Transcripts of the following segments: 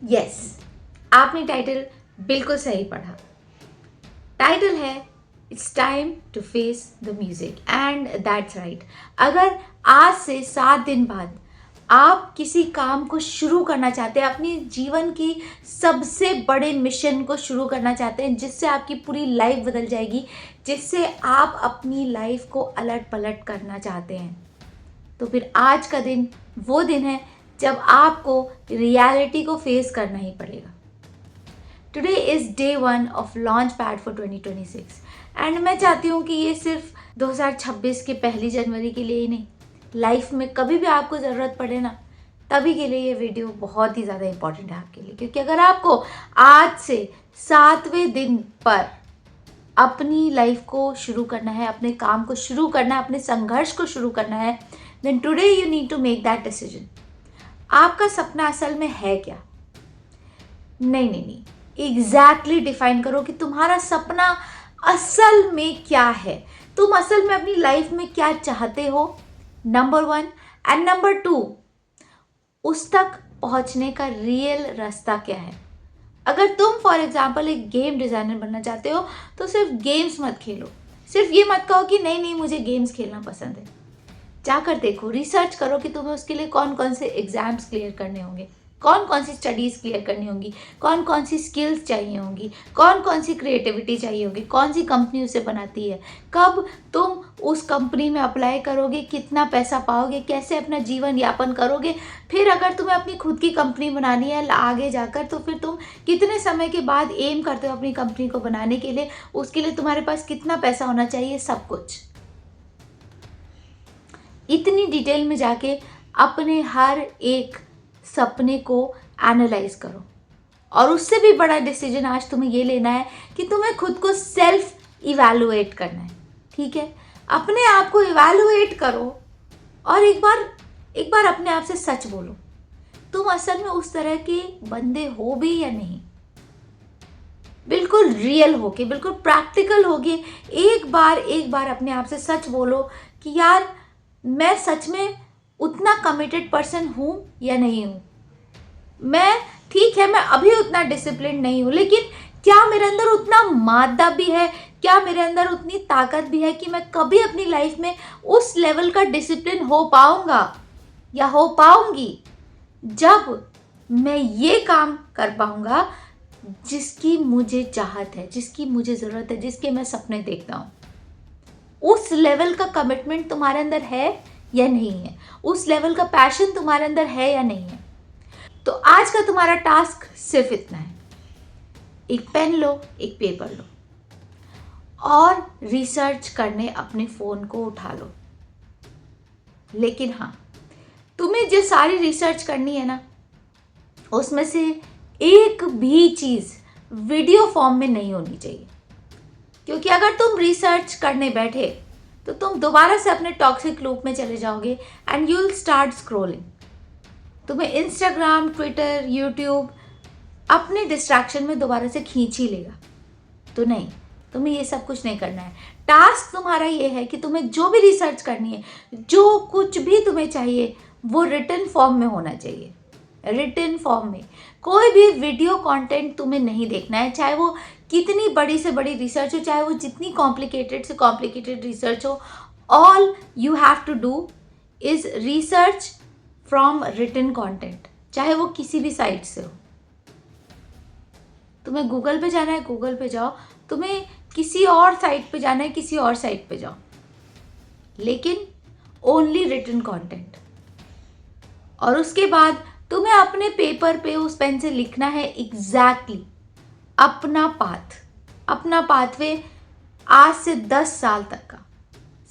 Yes, आपने title बिल्कुल सही पढ़ा। टाइटल है it's time to face the music and that's right. अगर आज से 7 दिन बाद आप किसी काम को शुरू करना चाहते हैं, अपनी जीवन की सबसे बड़े मिशन को शुरू करना चाहते हैं, जिससे आपकी पूरी लाइफ बदल जाएगी, जिससे आप अपनी लाइफ को अलट पलट करना चाहते हैं, तो फिर आज का दिन वो दिन है जब आपको रियलिटी को फेस करना ही पड़ेगा। Today is day 1 of launch pad for 2026 and मैं चाहती हूँ कि ये सिर्फ 2026 के 1 जनवरी के लिए ही नहीं, लाइफ में कभी भी आपको ज़रूरत पड़े ना, तभी के लिए ये वीडियो बहुत ही ज़्यादा इम्पॉर्टेंट है आपके लिए। क्योंकि अगर आपको आज से 7वें दिन पर अपनी लाइफ को शुरू करना है, अपने काम को शुरू करना है, अपने संघर्ष को शुरू करना है, then today you need to make that decision. आपका सपना असल में है क्या? नहीं, एग्जैक्टली डिफाइन करो कि तुम्हारा सपना असल में क्या है। तुम असल में अपनी लाइफ में क्या चाहते हो, नंबर 1, एंड नंबर 2, उस तक पहुंचने का रियल रास्ता क्या है। अगर तुम फॉर एग्जाम्पल एक गेम डिज़ाइनर बनना चाहते हो तो सिर्फ गेम्स मत खेलो, सिर्फ ये मत कहो कि नहीं मुझे गेम्स खेलना पसंद है। जाकर देखो, रिसर्च करो कि तुम्हें उसके लिए कौन कौन से एग्ज़ाम्स क्लियर करने होंगे, कौन कौन सी स्टडीज़ क्लियर करनी होंगी, कौन कौन सी स्किल्स चाहिए होंगी, कौन कौन सी क्रिएटिविटी चाहिए होगी, कौन सी कंपनी उसे बनाती है, कब तुम उस कंपनी में अप्लाई करोगे, कितना पैसा पाओगे, कैसे अपना जीवन यापन करोगे। फिर अगर तुम्हें अपनी खुद की कंपनी बनानी है आगे जाकर, तो फिर तुम कितने समय के बाद एम करते हो अपनी कंपनी को बनाने के लिए, उसके लिए तुम्हारे पास कितना पैसा होना चाहिए, सब कुछ इतनी डिटेल में जाके अपने हर एक सपने को एनालाइज करो। और उससे भी बड़ा डिसीजन आज तुम्हें ये लेना है कि तुम्हें खुद को सेल्फ इवैल्यूएट करना है। ठीक है, अपने आप को इवैल्यूएट करो और एक बार अपने आप से सच बोलो, तुम असल में उस तरह के बंदे हो भी या नहीं। बिल्कुल रियल होके, बिल्कुल प्रैक्टिकल होके एक बार अपने आप से सच बोलो कि यार मैं सच में उतना कमिटेड पर्सन हूँ या नहीं हूँ। मैं ठीक है, मैं अभी उतना डिसिप्लिन नहीं हूँ, लेकिन क्या मेरे अंदर उतना मादा भी है, क्या मेरे अंदर उतनी ताकत भी है कि मैं कभी अपनी लाइफ में उस लेवल का डिसिप्लिन हो पाऊँगा या हो पाऊँगी जब मैं ये काम कर पाऊँगा जिसकी मुझे चाहत है, जिसकी मुझे ज़रूरत है, जिसके मैं सपने देखता हूँ। उस लेवल का कमिटमेंट तुम्हारे अंदर है या नहीं है, उस लेवल का पैशन तुम्हारे अंदर है या नहीं है। तो आज का तुम्हारा टास्क सिर्फ इतना है, एक पेन लो, एक पेपर लो और रिसर्च करने अपने फ़ोन को उठा लो। लेकिन हाँ, तुम्हें जो सारी रिसर्च करनी है ना, उसमें से एक भी चीज़ वीडियो फॉर्म में नहीं होनी चाहिए। क्योंकि अगर तुम रिसर्च करने बैठे तो तुम दोबारा से अपने टॉक्सिक लूप में चले जाओगे and you will start scrolling. तुम्हें इंस्टाग्राम, ट्विटर, यूट्यूब अपने डिस्ट्रैक्शन में दोबारा से खींच ही लेगा। तो नहीं, तुम्हें ये सब कुछ नहीं करना है। टास्क तुम्हारा ये है कि तुम्हें जो भी रिसर्च करनी है, जो कुछ भी तुम्हें चाहिए, वो रिटन फॉर्म में होना चाहिए। रिटन फॉर्म में कोई भी वीडियो कंटेंट तुम्हें नहीं देखना है, चाहे वो कितनी बड़ी से बड़ी रिसर्च हो, चाहे वो जितनी कॉम्प्लिकेटेड से कॉम्प्लिकेटेड रिसर्च हो। All you have to do is research from written content, चाहे वो किसी भी साइट से हो। तुम्हें गूगल पे जाना है, गूगल पे जाओ, तुम्हें किसी और साइट पे जाना है, किसी और साइट पे जाओ, लेकिन ओनली रिटन कंटेंट। और उसके बाद तुम्हें अपने पेपर पे उस पेन से लिखना है एग्जैक्टली अपना पाथवे आज से 10 साल तक का,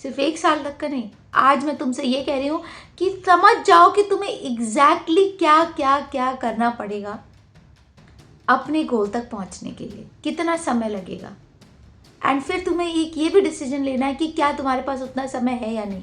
सिर्फ 1 साल तक का नहीं। आज मैं तुमसे ये कह रही हूँ कि समझ जाओ कि तुम्हें एग्जैक्टली क्या क्या क्या करना पड़ेगा अपने गोल तक पहुँचने के लिए, कितना समय लगेगा। एंड फिर तुम्हें एक ये भी डिसीजन लेना है कि क्या तुम्हारे पास उतना समय है या नहीं,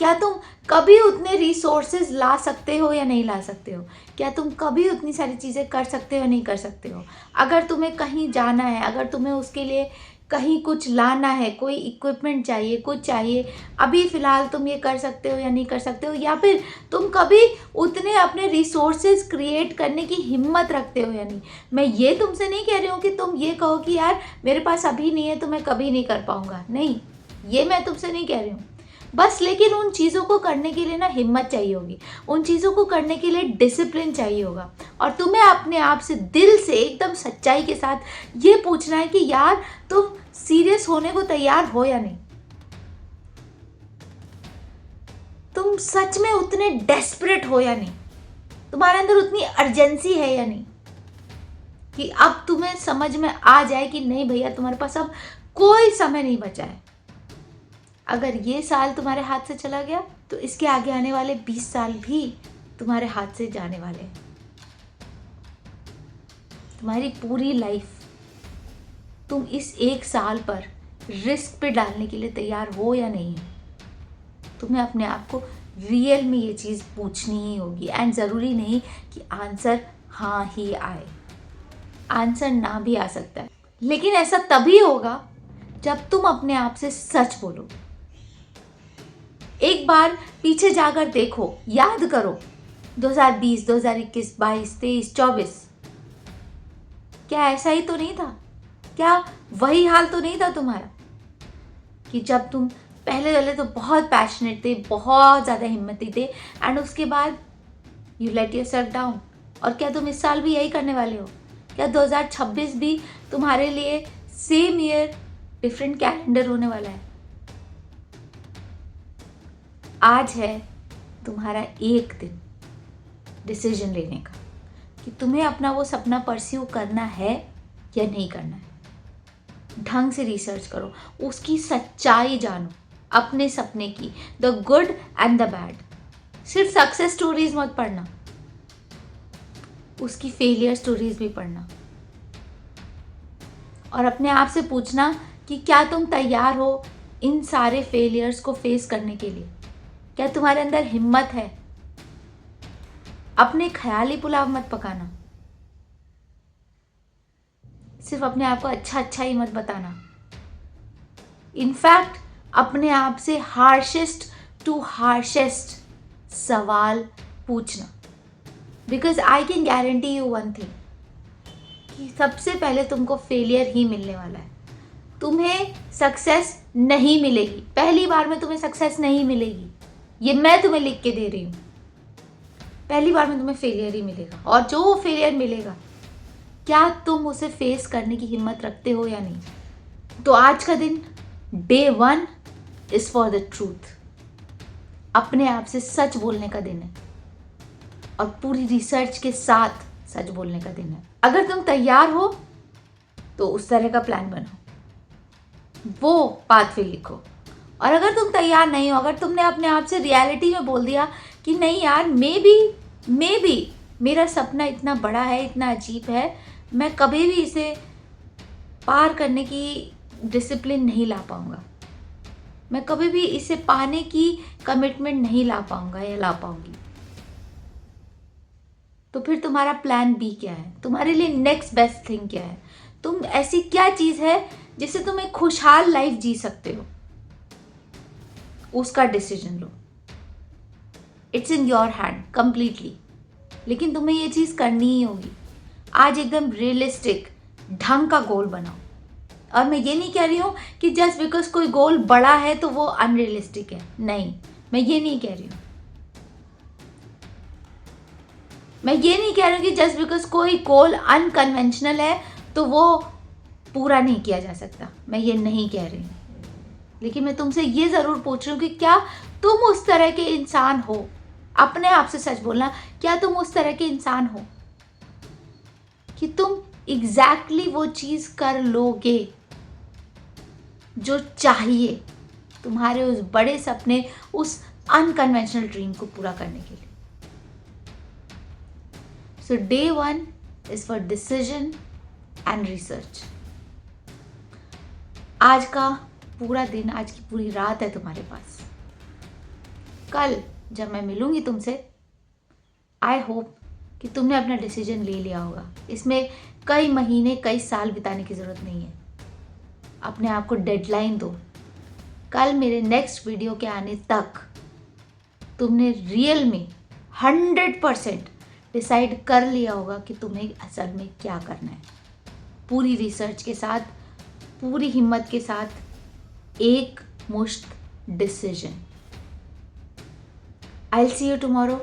क्या तुम कभी उतने रिसोर्सेज ला सकते हो या नहीं ला सकते हो, क्या तुम कभी उतनी सारी चीज़ें कर सकते हो या नहीं कर सकते हो। अगर तुम्हें कहीं जाना है, अगर तुम्हें उसके लिए कहीं कुछ लाना है, कोई इक्विपमेंट चाहिए, कुछ चाहिए, अभी फ़िलहाल तुम ये कर सकते हो या नहीं कर सकते हो, या फिर तुम कभी उतने अपने रिसोर्सेज क्रिएट करने की हिम्मत रखते हो या नहीं। मैं ये तुमसे नहीं कह रही हूँ कि तुम ये कहो कि यार मेरे पास अभी नहीं है तो मैं कभी नहीं कर पाऊँगा, नहीं, ये मैं तुमसे नहीं कह रही हूँ। बस लेकिन उन चीज़ों को करने के लिए ना हिम्मत चाहिए होगी, उन चीज़ों को करने के लिए डिसिप्लिन चाहिए होगा, और तुम्हें अपने आप से दिल से एकदम सच्चाई के साथ ये पूछना है कि यार तुम सीरियस होने को तैयार हो या नहीं। तुम सच में उतने डेस्परेट हो या नहीं, तुम्हारे अंदर उतनी अर्जेंसी है या नहीं कि अब तुम्हें समझ में आ जाए कि नहीं भैया तुम्हारे पास अब कोई समय नहीं बचा है। अगर ये साल तुम्हारे हाथ से चला गया तो इसके आगे आने वाले 20 साल भी तुम्हारे हाथ से जाने वाले हैं। तुम्हारी पूरी लाइफ तुम इस एक साल पर रिस्क पे डालने के लिए तैयार हो या नहीं है। तुम्हें अपने आप को रियल में ये चीज़ पूछनी ही होगी, एंड ज़रूरी नहीं कि आंसर हाँ ही आए, आंसर ना भी आ सकता है, लेकिन ऐसा तभी होगा जब तुम अपने आप से सच बोलो। एक बार पीछे जाकर देखो, याद करो 2020, 2021, 22, 23, 24, क्या ऐसा ही तो नहीं था? क्या वही हाल तो नहीं था तुम्हारा कि जब तुम पहले तो बहुत पैशनेट थे, बहुत ज़्यादा हिम्मती थे, एंड उसके बाद यू लेट योरसेल्फ डाउन। और क्या तुम इस साल भी यही करने वाले हो? क्या 2026 भी तुम्हारे लिए सेम ईयर, डिफरेंट कैलेंडर होने वाला है? आज है तुम्हारा एक दिन डिसीजन लेने का कि तुम्हें अपना वो सपना परस्यू करना है या नहीं करना है। ढंग से रिसर्च करो, उसकी सच्चाई जानो, अपने सपने की, the good and the bad. सिर्फ सक्सेस स्टोरीज मत पढ़ना, उसकी फेलियर स्टोरीज भी पढ़ना, और अपने आप से पूछना कि क्या तुम तैयार हो इन सारे फेलियर्स को फेस करने के लिए? क्या तुम्हारे अंदर हिम्मत है? अपने ख्याली पुलाव मत पकाना, सिर्फ अपने आप को अच्छा ही मत बताना। इनफैक्ट अपने आप से हार्शेस्ट टू हार्शेस्ट सवाल पूछना, because I can guarantee you one thing कि सबसे पहले तुमको फेलियर ही मिलने वाला है। तुम्हें सक्सेस नहीं मिलेगी, पहली बार में तुम्हें सक्सेस नहीं मिलेगी, ये मैं तुम्हें लिख के दे रही हूँ। पहली बार में तुम्हें फेलियर ही मिलेगा, और जो फेलियर मिलेगा क्या तुम उसे फेस करने की हिम्मत रखते हो या नहीं? तो आज का दिन, day 1 is for the truth. अपने आप से सच बोलने का दिन है, और पूरी रिसर्च के साथ सच बोलने का दिन है। अगर तुम तैयार हो तो उस तरह का प्लान बनाओ, वो पाथवे लिखो। और अगर तुम तैयार नहीं हो, अगर तुमने अपने आप से रियलिटी में बोल दिया कि नहीं यार, मे बी मेरा सपना इतना बड़ा है, इतना अजीब है, मैं कभी भी इसे पार करने की डिसिप्लिन नहीं ला पाऊंगा, मैं कभी भी इसे पाने की कमिटमेंट नहीं ला पाऊंगा या ला पाऊंगी, तो फिर तुम्हारा प्लान बी क्या है? तुम्हारे लिए नेक्स्ट बेस्ट थिंग क्या है? तुम ऐसी क्या चीज़ है जिससे तुम एक खुशहाल लाइफ जी सकते हो? उसका decision low. It's in your hand completely, लेकिन तुम्हें ये चीज़ करनी ही होगी। आज एकदम रियलिस्टिक ढंग का गोल बनाओ। और मैं ये नहीं कह रही हूँ कि जस्ट बिकॉज कोई गोल बड़ा है तो वो अनरियलिस्टिक है, नहीं, मैं ये नहीं कह रही हूँ। मैं ये नहीं कह रही हूँ कि जस्ट बिकॉज कोई गोल अनकन्वेंशनल है तो वो पूरा नहीं किया जा सकता, मैं ये नहीं कह रही हूँ। लेकिन मैं तुमसे ये ज़रूर पूछ रही हूँ कि क्या तुम उस तरह के इंसान हो? अपने आप से सच बोलना, क्या तुम उस तरह के इंसान हो कि तुम एग्जैक्टली वो चीज़ कर लोगे जो चाहिए तुम्हारे उस बड़े सपने, उस अनकन्वेंशनल ड्रीम को पूरा करने के लिए? So day 1 is for decision and research. आज का पूरा दिन, आज की पूरी रात है तुम्हारे पास। कल जब मैं मिलूंगी तुमसे, आई होप कि तुमने अपना डिसीजन ले लिया होगा। इसमें कई महीने, कई साल बिताने की ज़रूरत नहीं है। अपने आप को डेडलाइन दो। कल मेरे नेक्स्ट वीडियो के आने तक तुमने रियल में 100% डिसाइड कर लिया होगा कि तुम्हें असल में क्या करना है। पूरी रिसर्च के साथ, पूरी हिम्मत के साथ, एक मुश्त decision. I'll see you tomorrow,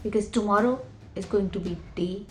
because tomorrow is going to be day